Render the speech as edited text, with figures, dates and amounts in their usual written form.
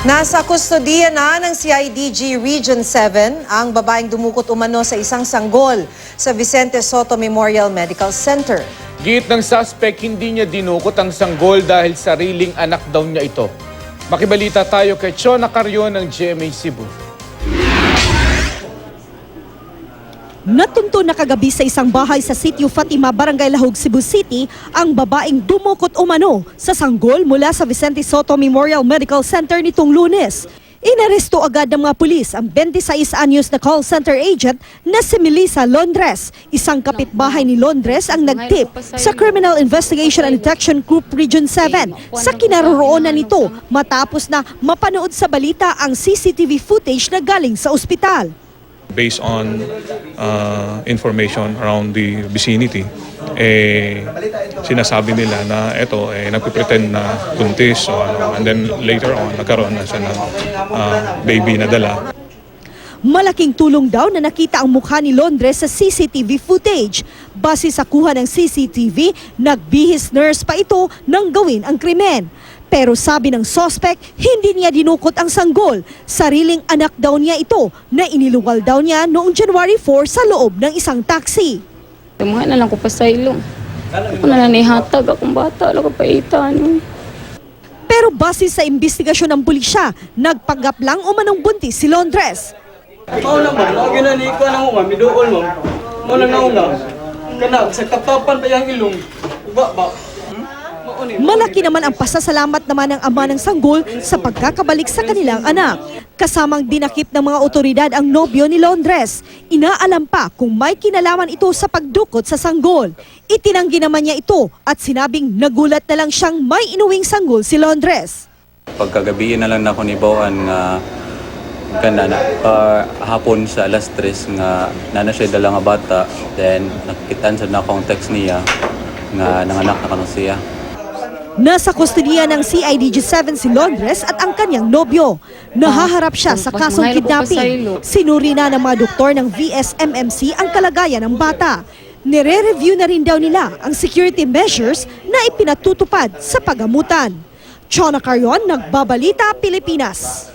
Nasa kustodiya na ng CIDG Region 7 ang babaeng dumukot umano sa isang sanggol sa Vicente Soto Memorial Medical Center. Giit ng suspect, hindi niya dinukot ang sanggol dahil sariling anak daw niya ito. Makibalita tayo kay Chona Carrion ng GMA Cebu. Natunto na kagabi sa isang bahay sa Sitio Fatima, Barangay Lahog, Cebu City, ang babaeng dumukot umano sa sanggol mula sa Vicente Soto Memorial Medical Center nitong Lunes. Inaresto agad ng mga pulis ang 26 anyos na call center agent na si Melissa Londres. Isang kapitbahay ni Londres ang nagtip sa Criminal Investigation and Detection Group Region 7 sa kinaroroonan nito matapos na mapanood sa balita ang CCTV footage na galing sa ospital. Based on information around the vicinity, sinasabi nila na ito nagpipretend na buntis o ano, and then later on nagkaroon na siya ng baby na dala. Malaking tulong daw na nakita ang mukha ni Londres sa CCTV footage. Base sa kuha ng CCTV, nagbihis nurse pa ito nang gawin ang krimen. Pero sabi ng suspect, hindi niya dinukot ang sanggol. Sariling anak daw niya ito na iniluwal daw niya noong January 4 sa loob ng isang taxi. Tumuha na lang ko pa sa ilong. Ako na lang ihatag akong bata, lang ko pa itan. Pero base sa investigasyon ng pulisya, nagpanggap lang umanong buntis si Londres. Mao lang ba? Lagi na ni ko nang uma miduol mo. Mo lang nauna. Kana sa kapapan pa yang ilong. Uba ba? Malaki naman ang pasasalamat naman ng ama ng sanggol sa pagkakabalik sa kanilang anak. Kasamang dinakip ng mga otoridad ang nobyo ni Londres. Inaalam pa kung may kinalaman ito sa pagdukot sa sanggol. Itinanggi naman niya ito at sinabing nagulat na lang siyang may inuwing sanggol si Londres. Pagkagabi na lang na ako ni Boan nga hapon sa alas 3 nga nana siya dala nga bata, then nakitaan sa na akong text niya nga nanganak na kanang siya. Nasa kustodiya ng CIDG-7 si Londres at ang kanyang nobyo. Nahaharap siya sa kasong kidnapping. Sinuri na ng mga doktor ng VSMMC ang kalagayan ng bata. Nire-review na rin daw nila ang security measures na ipinatutupad sa pagamutan. Chona Carrion, Nagbabalita, Pilipinas.